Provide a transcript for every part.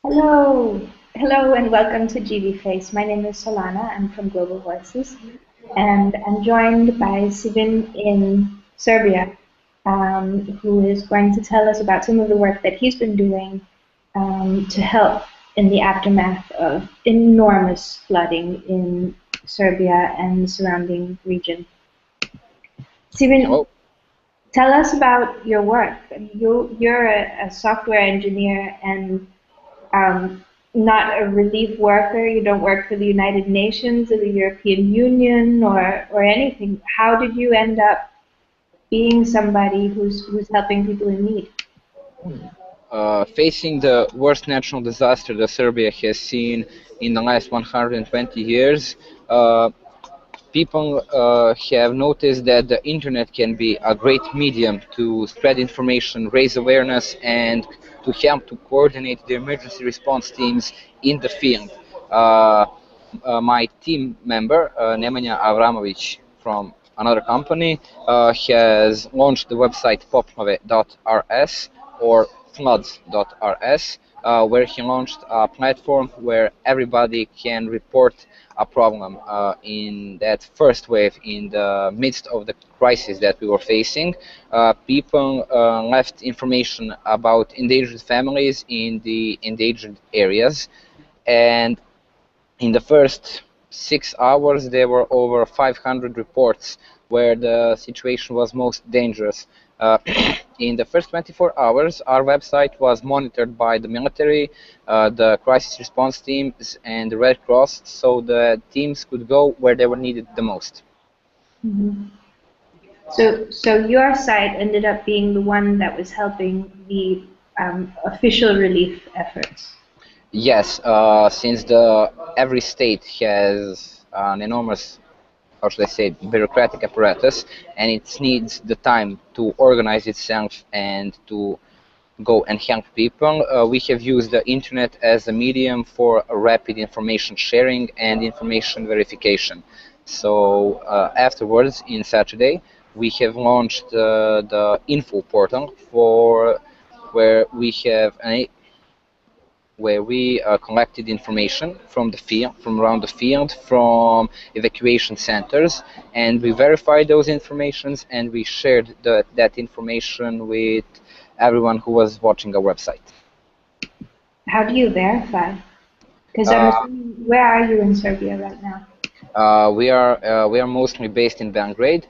Hello, hello, and welcome to GB Face. My name is Solana. I'm from Global Voices, and I'm joined by Sivin in Serbia, who is going to tell us about some of the work that he's been doing to help in the aftermath of enormous flooding in Serbia and the surrounding region. Sivin, Hello. tell us about your work. You're a software engineer and not a relief worker. You don't work for the United Nations or the European Union or anything. How did you end up being somebody who's helping people in need? Facing the worst natural disaster that Serbia has seen in the last 120 years, people have noticed that the internet can be a great medium to spread information, raise awareness, and to help to coordinate the emergency response teams in the field. Uh, my team member, Nemanja Avramovic from another company, has launched the website poplave.rs or floods.rs, where he launched a platform where everybody can report a problem in that first wave in the midst of the crisis that we were facing. People left information about endangered families in the endangered areas, and in the first 6 hours there were over 500 reports where the situation was most dangerous. Uh, in the first 24 hours, our website was monitored by the military, the crisis response teams, and the Red Cross, so the teams could go where they were needed the most. Mhm. So your site ended up being the one that was helping the official relief efforts. Yes, since every state has an enormous, how should I say, bureaucratic apparatus, and it needs the time to organize itself and to go and help people. We have used the internet as a medium for rapid information sharing and information verification. So afterwards, in Saturday, we have launched the info portal for where we have where we collected information from the field, from around the field, from evacuation centers, and we verified those informations and we shared that information with everyone who was watching our website. How do you verify? Because I'm Uh, assuming, where are you in Serbia right now? we are mostly based in Belgrade.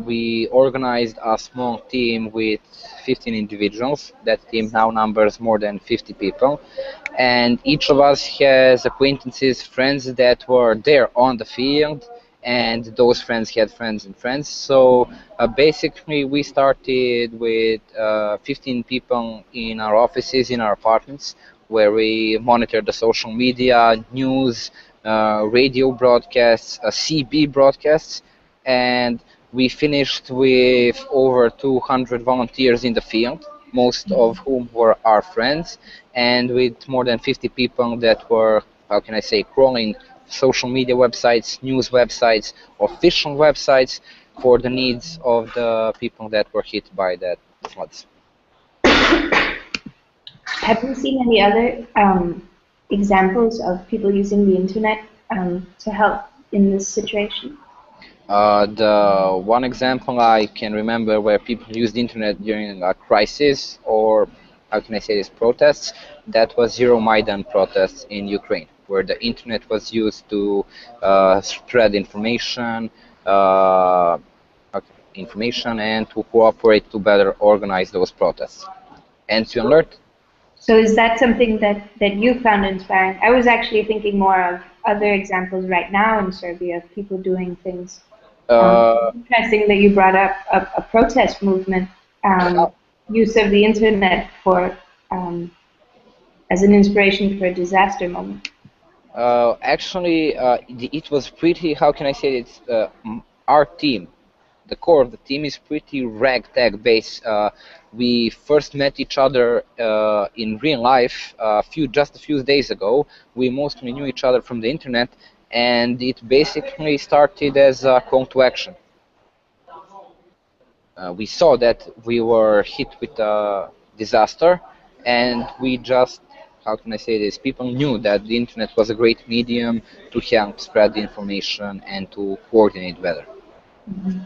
We organized a small team with 15 individuals. That team now numbers more than 50 people, and each of us has acquaintances, friends that were there on the field, and those friends had friends and friends. So basically, we started with 15 people in our offices, in our apartments, where we monitor the social media, news, radio broadcasts, CB broadcasts, and we finished with over 200 volunteers in the field, most of whom were our friends, and with more than 50 people that were, how can I say, crawling social media websites, news websites, official websites for the needs of the people that were hit by that floods. Have you seen any other examples of people using the internet to help in this situation? The one example I can remember where people used the internet during a crisis, or how can I say this, protests, that was Zero Maidan protests in Ukraine, where the internet was used to spread information and to cooperate to better organize those protests. And to alert. So is that something that you found inspiring? I was actually thinking more of other examples right now in Serbia of people doing things. Uh, Interesting that you brought up a protest movement, use of the internet for um, as an inspiration for a disaster moment. It was pretty, how can I say it, our team, the core of the team is pretty ragtag based. We first met each other in real life just a few days ago. We mostly knew each other from the internet, and it basically started as a call to action. We saw that we were hit with a disaster, and we just how can I say this? People knew that the internet was a great medium to help spread the information and to coordinate better. Mhm.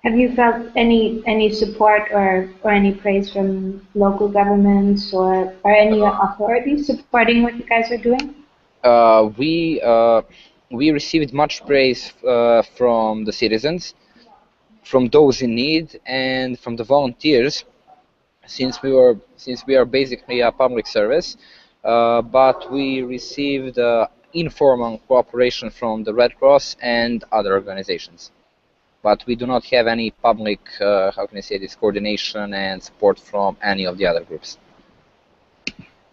Have you felt any support or any praise from local governments or any authorities supporting what you guys are doing? Uh, we uh, we received much praise from the citizens, from those in need, and from the volunteers, since we are basically a public service. But we received informal cooperation from the Red Cross and other organizations. But we do not have any public, how can I say this, coordination and support from any of the other groups.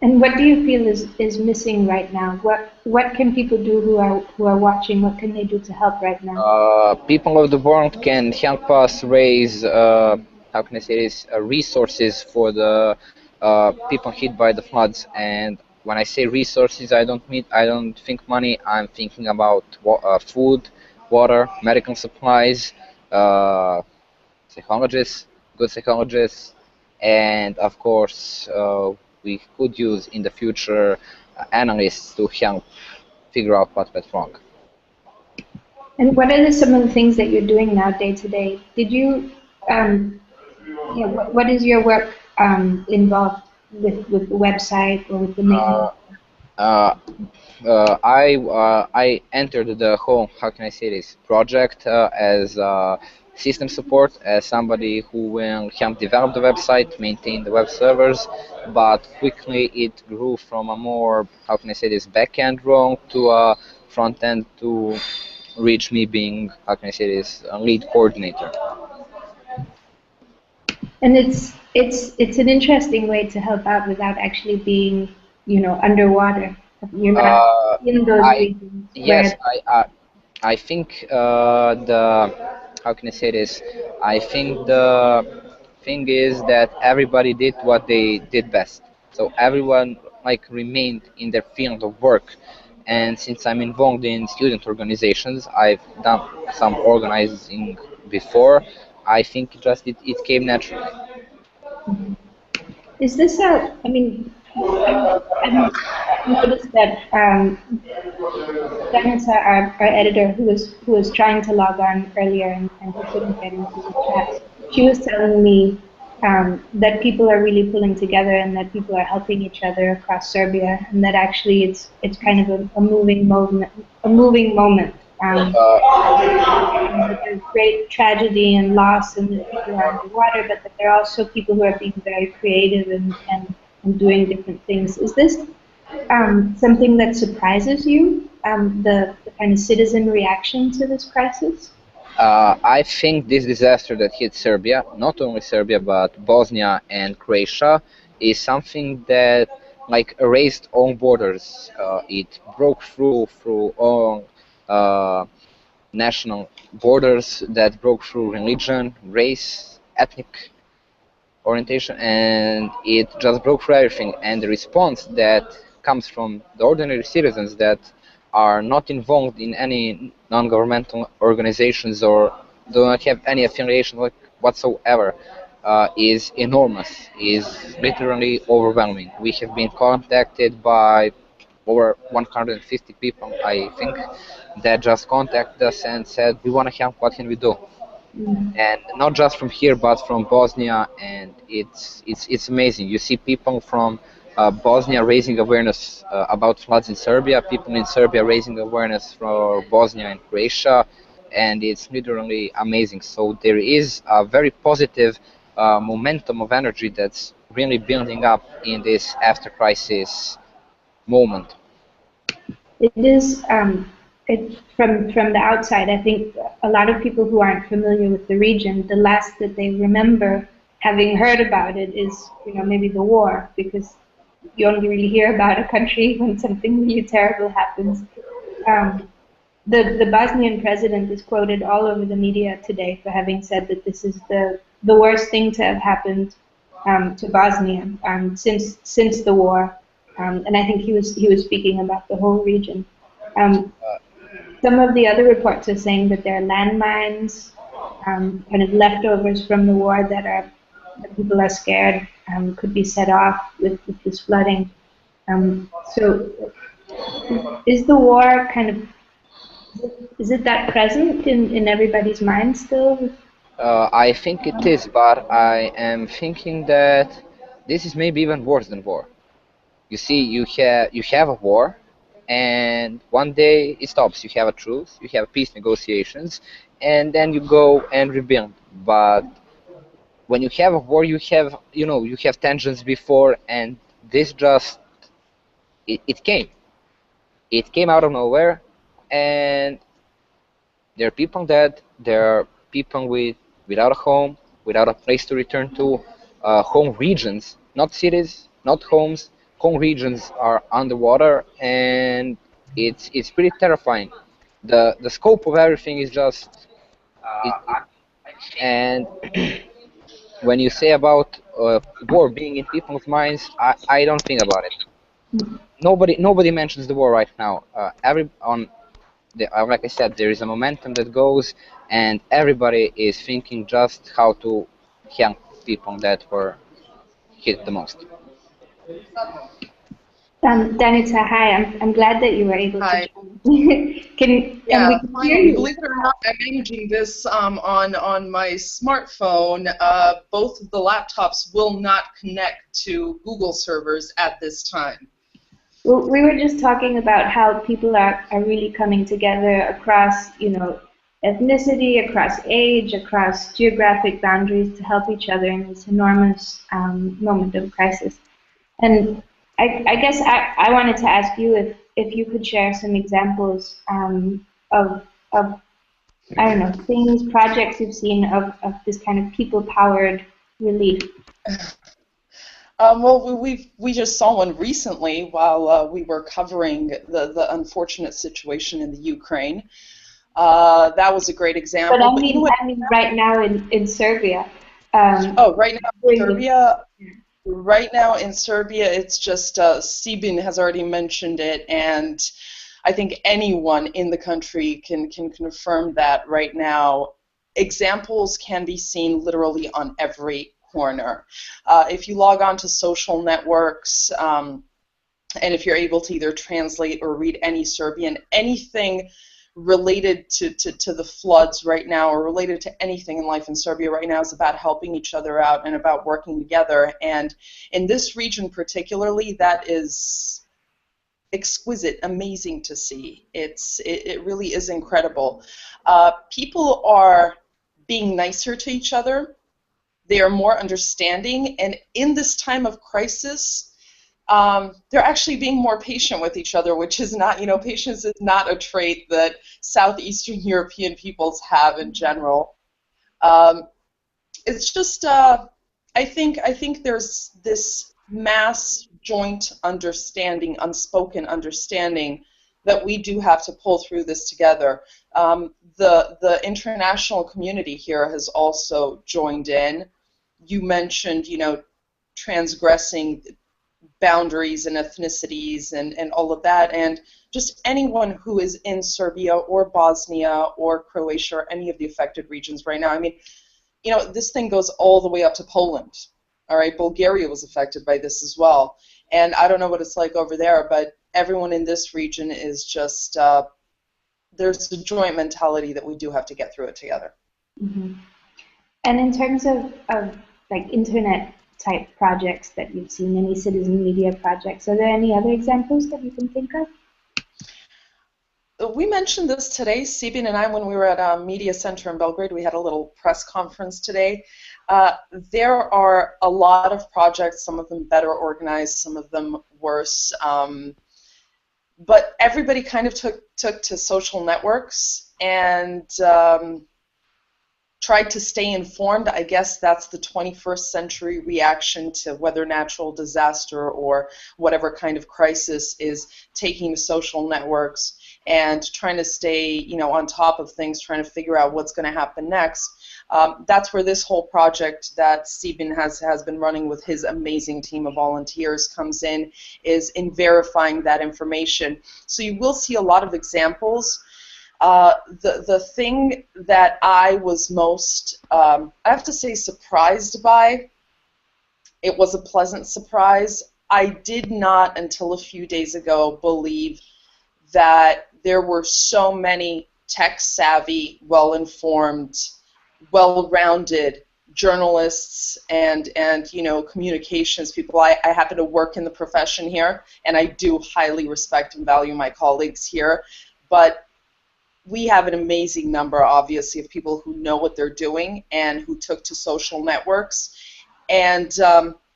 And what do you feel is missing right now? What can people do who are watching? What can they do to help right now? People of the world can help us raise, how can I say this, resources for the people hit by the floods. And when I say resources, I don't think money. I'm thinking about food, water, medical supplies, uh, psychologists, good psychologists, and of course, we could use in the future analysts to help figure out what went wrong. And what are some of the things that you're doing now day to day? Did you, what is your work involved with the website or with the main? Uh, uh, I entered the whole, how can I say this, project as system support, as somebody who will help develop the website, maintain the web servers, but quickly it grew from a more, how can I say this, back-end role to a front-end to reach me being, how can I say this, a lead coordinator. And it's an interesting way to help out without actually being, underwater. You're not Uh, in those I regions yes, where. I think the how can I say this? I think the thing is that everybody did what they did best. So everyone like remained in their field of work. And since I'm involved in student organizations, I've done some organizing before. I think it came naturally. Is this a? I mean, I've noticed that Vanessa, our editor, who was trying to log on earlier and who couldn't get into the chat, she was telling me that people are really pulling together and that people are helping each other across Serbia, and that actually it's kind of a moving moment, a moving moment. That there's great tragedy and loss, and that people are underwater, but that there are also people who are being very creative and doing different things. Is this something that surprises you, the kind of citizen reaction to this crisis? I think this disaster that hit Serbia, not only Serbia but Bosnia and Croatia, is something that like erased all borders. It broke through all national borders, that broke through religion, race, ethnic orientation, and it just broke through everything. And the response that comes from the ordinary citizens that are not involved in any non-governmental organizations or do not have any affiliation whatsoever is enormous, is literally overwhelming. We have been contacted by over 150 people, I think, that just contacted us and said, we want to help, what can we do? Mm. And not just from here but from Bosnia, and it's amazing. You see people from Bosnia raising awareness about floods in Serbia, people in Serbia raising awareness for Bosnia and Croatia, and it's literally amazing. So there is a very positive momentum of energy that's really building up in this after crisis moment. It is, from the outside, I think a lot of people who aren't familiar with the region, the last that they remember having heard about it is, maybe the war, because you only really hear about a country when something really terrible happens. Um, the Bosnian president is quoted all over the media today for having said that this is the worst thing to have happened to Bosnia since the war, and I think he was speaking about the whole region. Um, some of the other reports are saying that there are landmines, kind of leftovers from the war that people are scared could be set off with this flooding. So is the war kind of, is it that present in everybody's mind still? I think it is, but I am thinking that this is maybe even worse than war. You see, you have a war, and one day it stops. You have a truce, you have peace negotiations, and then you go and rebuild. But when you have a war, you have tensions before, and this just it came out of nowhere, and there are people dead. There are people without a home, without a place to return to. Home regions, not cities, not homes. Home regions are underwater, and it's pretty terrifying. The scope of everything is just it and when you say about war being in people's minds, I don't think about it. Nobody mentions the war right now. Like I said, there is a momentum that goes, and everybody is thinking just how to help people that were hit the most. Danica, hi. I'm glad that you were able to Hi. join. And Yeah, we can hear finally. you. Believe it or not, I'm managing this on my smartphone. Both of the laptops will not connect to Google servers at this time. Well, we were just talking about how people are really coming together across, ethnicity, across age, across geographic boundaries to help each other in this enormous moment of crisis. And I guess I wanted to ask you if you could share some examples of I don't know, things, projects you've seen of this kind of people-powered relief. Well, we just saw one recently while we were covering the unfortunate situation in the Ukraine. That was a great But example. But you know what? I mean, right now in Serbia, Oh, right now in doing this. Serbia. Right now in Serbia, it's just Sibin has already mentioned it, and I think anyone in the country can confirm that right now. Examples can be seen literally on every corner. If you log on to social networks, and if you're able to either translate or read any Serbian, anything related to the floods right now or related to anything in life in Serbia right now is about helping each other out and about working together. And in this region particularly, that is exquisite, amazing to see. It really is incredible. People are being nicer to each other. They are more understanding. And in this time of crisis, they're actually being more patient with each other, which is not, patience is not a trait that Southeastern European peoples have in general. Um, it's just, I think there's this mass joint understanding, unspoken understanding that we do have to pull through this together. The international community here has also joined in. You mentioned, transgressing boundaries and ethnicities and all of that, and just anyone who is in Serbia or Bosnia or Croatia or any of the affected regions right now. I mean, this thing goes all the way up to Poland. All right, Bulgaria was affected by this as well. And I don't know what it's like over there, but everyone in this region is just, there's a joint mentality that we do have to get through it together. Mm-hmm. And in terms of like internet type projects that you've seen, any citizen media projects, are there any other examples that you can think of? We mentioned this today, Sibin and I, when we were at a media center in Belgrade. We had a little press conference today. There are a lot of projects, some of them better organized, some of them worse. But everybody kind of took to social networks and tried to stay informed. I guess that's the 21st century reaction to whether natural disaster or whatever kind of crisis is taking to social networks and trying to stay, on top of things, trying to figure out what's going to happen next. That's where this whole project that Sibin has been running with his amazing team of volunteers comes is in verifying that information. So you will see a lot of examples. The thing that I was most, I have to say, surprised by, it was a pleasant surprise. I did not, until a few days ago, believe that there were so many tech-savvy, well-informed, well-rounded journalists and communications people. I happen to work in the profession here, and I do highly respect and value my colleagues here, but we have an amazing number, obviously, of people who know what they're doing and who took to social networks. And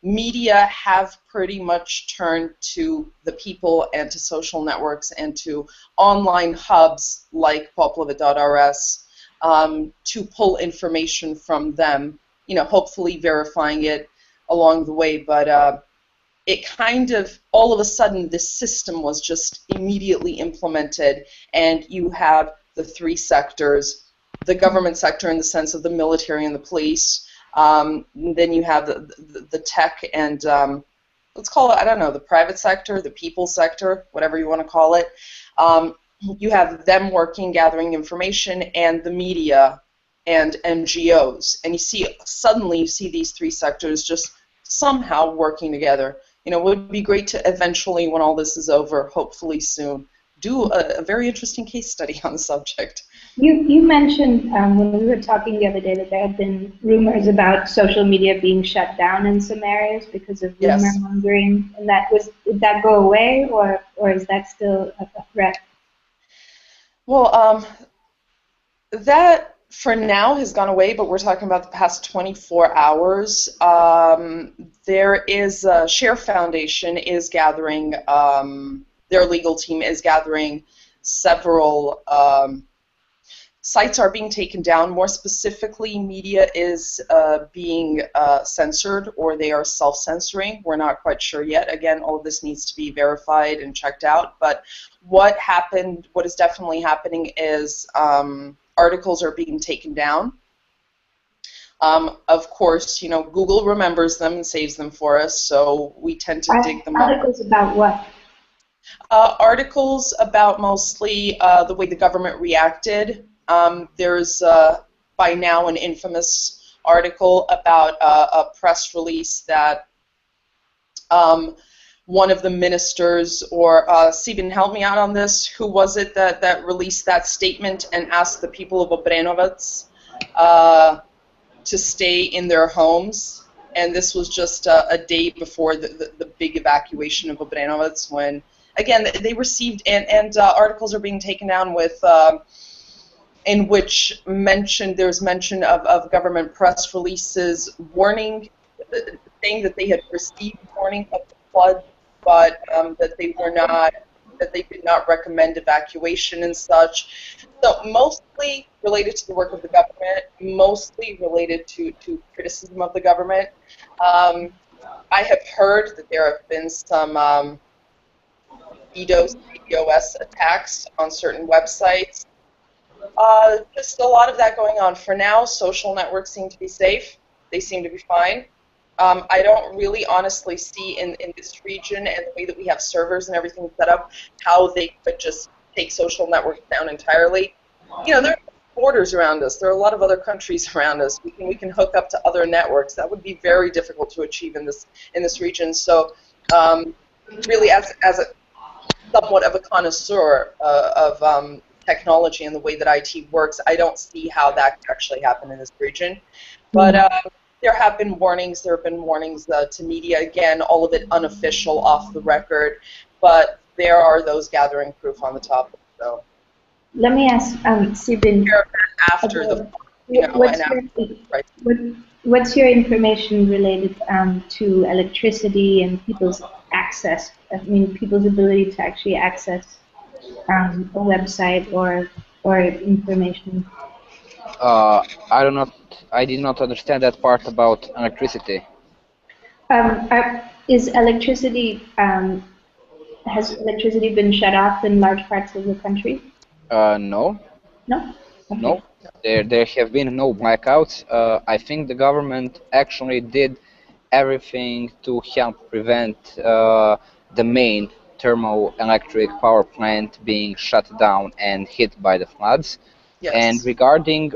media have pretty much turned to the people and to social networks and to online hubs like Peoplepowered.rs to pull information from them, hopefully verifying it along the way. But it kind of, all of a sudden, this system was just immediately implemented, and you have the three sectors, the government sector in the sense of the military and the police, then you have the tech and, let's call it, I don't know, the private sector, the people sector, whatever you want to call it. You have them working, gathering information, and the media and NGOs. And suddenly you see these three sectors just somehow working together. It would be great to eventually, when all this is over, hopefully soon, do a very interesting case study on the subject. You mentioned when we were talking the other day that there had been rumors about social media being shut down in some areas because of rumor mongering, and did that go away, or is that still a threat? Well, that for now has gone away, but we're talking about the past 24 hours. There is Share Foundation is gathering, their legal team is gathering several sites are being taken down. More specifically, media is being censored, or they are self-censoring. We're not quite sure yet. Again, all of this needs to be verified and checked out. But what is definitely happening is articles are being taken down. Of course, Google remembers them and saves them for us, so we tend to dig them up. Articles about what? Articles about mostly the way the government reacted. There's by now an infamous article about a press release that one of the ministers, or Sibin, help me out on this, who was it that released that statement and asked the people of Obrenovac to stay in their homes? And this was just a day before the big evacuation of Obrenovac, when, again, they received, and articles are being taken down with, in which there's mention of government press releases warning, saying that they had received warning of the flood, but that they did not recommend evacuation and such. So mostly related to the work of the government, mostly related to criticism of the government. I have heard that there have been some DDoS attacks on certain websites. Just a lot of that going on. For now, social networks seem to be safe. They seem to be fine. I don't really honestly see in this region and the way that we have servers and everything set up how they could just take social networks down entirely. There are borders around us. There are a lot of other countries around us. We can hook up to other networks. That would be very difficult to achieve in this region. So really, as a somewhat of a connoisseur of technology and the way that IT works, I don't see how that could actually happen in this region. But there have been warnings. There have been warnings to media. Again, all of it unofficial, off the record. But there are those gathering proof on the topic. So let me ask Sibin. After the, what's your information related to electricity and people's access? I mean, people's ability to actually access a website or information. I did not understand that part about electricity. Is electricity has electricity been shut off in large parts of the country? No. No. Okay. No. There have been no blackouts. I think the government actually did everything to help prevent the main thermoelectric power plant being shut down and hit by the floods. Yes. And regarding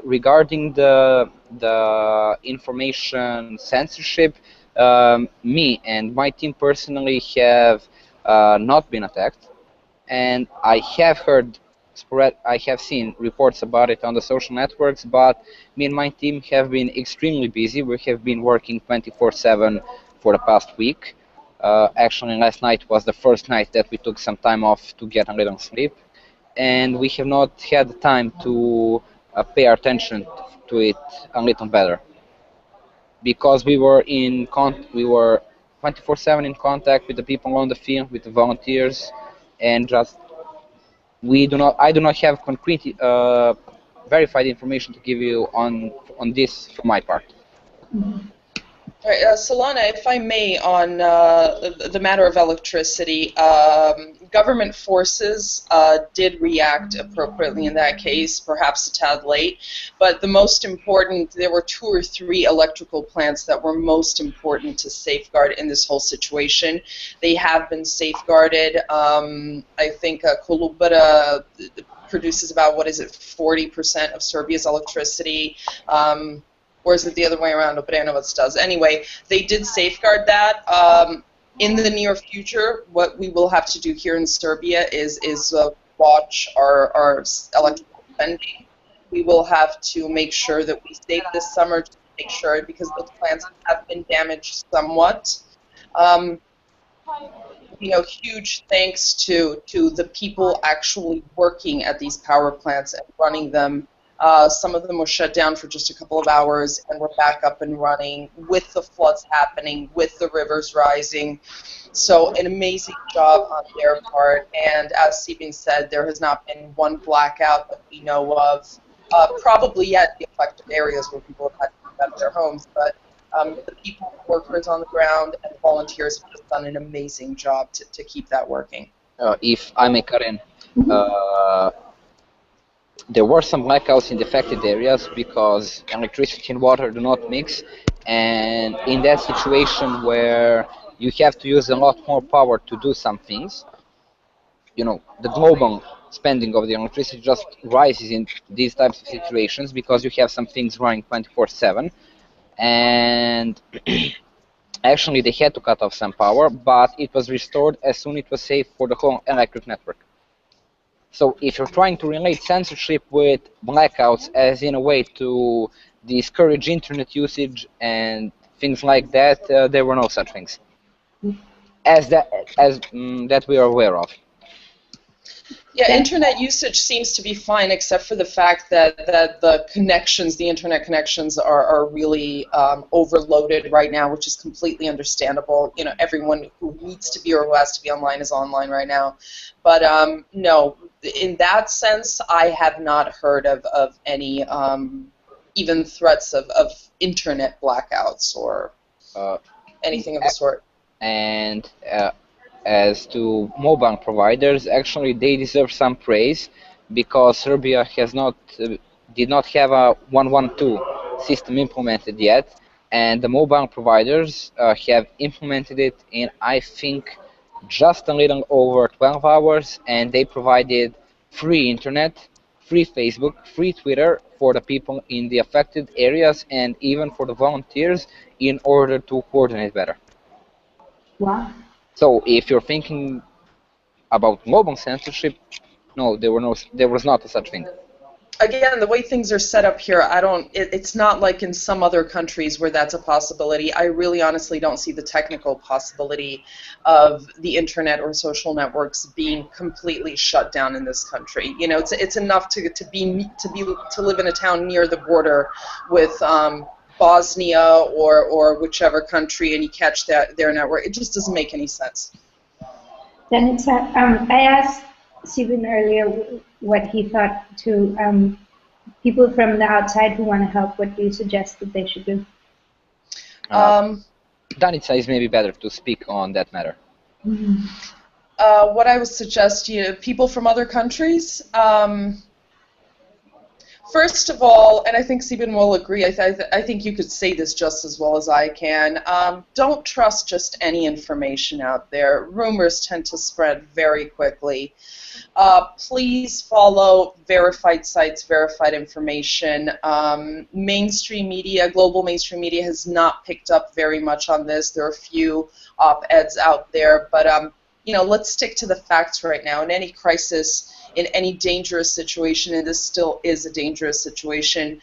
the information censorship, me and my team personally have not been attacked, and I have I have seen reports about it on the social networks, but me and my team have been extremely busy. We have been working 24/7 for the past week. Actually, last night was the first night that we took some time off to get a little sleep, and we have not had the time to pay attention to it a little better because we were 24/7 in contact with the people on the field, with the volunteers, and just I do not have concrete verified information to give you on this from my part. All right, Solana, if I may, on the matter of electricity, government forces did react appropriately in that case, perhaps a tad late, but the most important, there were 2 or 3 electrical plants that were most important to safeguard in this whole situation. They have been safeguarded. I think Kolubara produces about, 40% of Serbia's electricity. Or is it the other way around? Obrenovac does. Anyway, they did safeguard that. In the near future, what we will have to do here in Serbia is watch our electrical spending. We will have to make sure that we save this summer to make sure, because those plants have been damaged somewhat. Huge thanks to the people actually working at these power plants and running them. Some of them were shut down for just a couple of hours, and we're back up and running with the floods happening, with the rivers rising. So an amazing job on their part. And as Sibin said, there has not been one blackout that we know of. Probably yet the affected areas where people have had to move out of their homes, but the people, workers on the ground, and volunteers have just done an amazing job to keep that working. If I may, Karen, there were some blackouts in the affected areas because electricity and water do not mix, and in that situation where you have to use a lot more power to do some things, the global spending of the electricity just rises in these types of situations because you have some things running 24/7, and actually they had to cut off some power, but it was restored as soon as it was safe for the whole electric network. So if you're trying to relate censorship with blackouts as in a way to discourage internet usage and things like that, there were no such things as that we are aware of. Yeah, internet usage seems to be fine, except for the fact that the internet connections are really overloaded right now, which is completely understandable. Everyone who needs to be or who has to be online is online right now. But no, in that sense, I have not heard of any even threats of internet blackouts or anything of the sort. And as to mobile providers, actually they deserve some praise because Serbia did not have a 112 system implemented yet, and the mobile providers have implemented it in, I think, just a little over 12 hours, and they provided free internet, free Facebook, free Twitter for the people in the affected areas and even for the volunteers in order to coordinate better. Wow. So if you're thinking about global censorship, no, there was not a such thing. Again, the way things are set up here, it's not like in some other countries where that's a possibility. I really honestly don't see the technical possibility of the internet or social networks being completely shut down in this country. It's enough to live in a town near the border with Bosnia or whichever country, and you catch their network. It just doesn't make any sense. Then I asked Steven earlier what he thought to people from the outside who want to help. What do you suggest that they should do? Danica is maybe better to speak on that matter. Mm-hmm. What I would suggest, people from other countries, First of all, and I think Sibin will agree, I think you could say this just as well as I can, don't trust just any information out there. Rumors tend to spread very quickly. Please follow verified sites, verified information. Mainstream media, global mainstream media has not picked up very much on this. There are a few op-eds out there, but you know, let's stick to the facts right now. In any crisis, in any dangerous situation, and this still is a dangerous situation,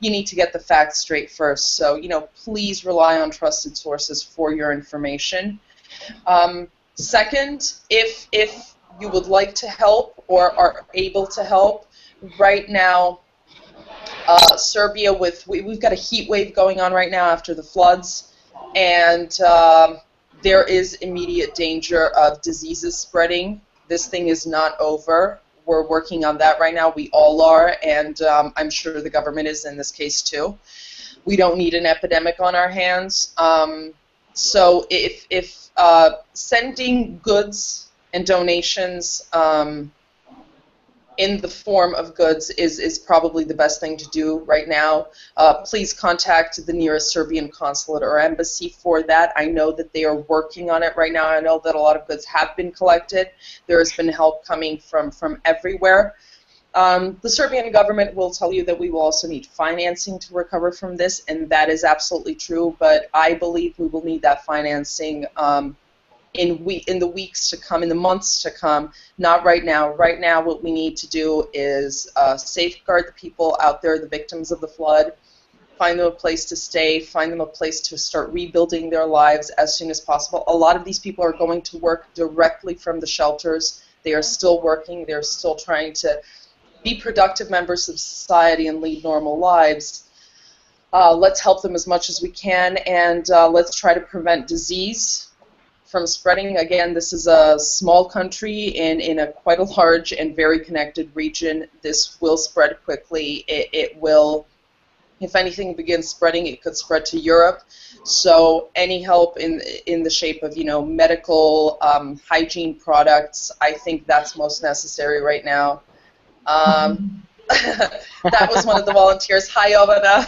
you need to get the facts straight first. So, you know, please rely on trusted sources for your information. Second, if you would like to help or are able to help, right now, Serbia, we've got a heat wave going on right now after the floods, and there is immediate danger of diseases spreading. This thing is not over. We're working on that right now. We all are, and I'm sure the government is in this case too. We don't need an epidemic on our hands. So if sending goods and donations in the form of goods is probably the best thing to do right now. Please contact the nearest Serbian consulate or embassy for that. I know that they are working on it right now. I know that a lot of goods have been collected. There has been help coming from everywhere. The Serbian government will tell you that we will also need financing to recover from this, and that is absolutely true, but I believe we will need that financing in the weeks to come, in the months to come, not right now. Right now what we need to do is safeguard the people out there, the victims of the flood, find them a place to stay, find them a place to start rebuilding their lives as soon as possible. A lot of these people are going to work directly from the shelters. They are still working. They're still trying to be productive members of society and lead normal lives. Let's help them as much as we can, and let's try to prevent disease from spreading. Again, this is a small country in a quite a large and very connected region. This will spread quickly. It will, if anything begins spreading, it could spread to Europe. So any help in the shape of, you know, medical hygiene products, I think that's most necessary right now. That was one of the volunteers. Hi, Ovana.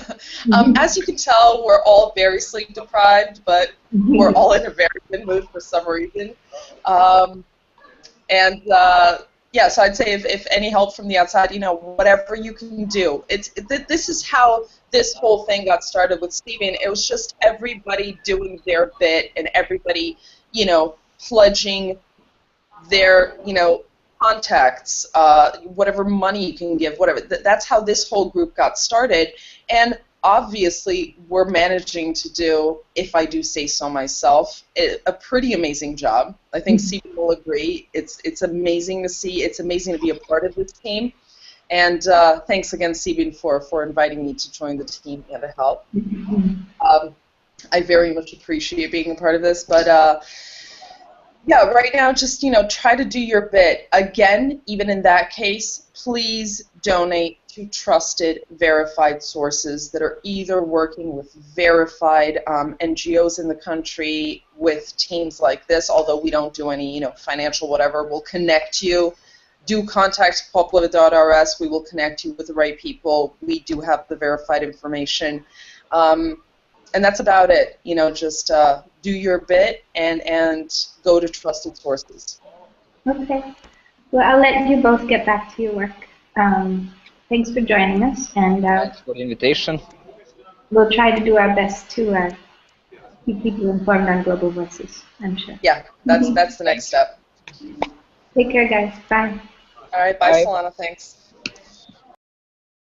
As you can tell, we're all very sleep deprived, but we're all in a very good mood for some reason. Yeah, so I'd say if any help from the outside, you know, whatever you can do. This is how this whole thing got started with Steven. It was just everybody doing their bit and everybody, you know, pledging their, you know, contacts, whatever money you can give, whatever. That's how this whole group got started. And obviously, we're managing to do, if I do say so myself, a pretty amazing job. I think Stephen will agree. It's amazing to see. It's amazing to be a part of this team. And thanks again, Stephen, for inviting me to join the team and to help. I very much appreciate being a part of this. But yeah, right now, just, you know, try to do your bit. Again, even in that case, please donate to trusted, verified sources that are either working with verified NGOs in the country, with teams like this, although we don't do any, you know, financial whatever. We'll connect you. Do contact Peoplepowered.rs. We will connect you with the right people. We do have the verified information. And that's about it. You know, just do your bit and go to trusted sources. Okay. Well, I'll let you both get back to your work. Thanks for joining us, and Thanks for the invitation. we'll try to do our best to keep people informed on Global Voices, I'm sure. Yeah, that's the next step. Take care, guys. Bye. All right, bye, Bye. Solana. Thanks.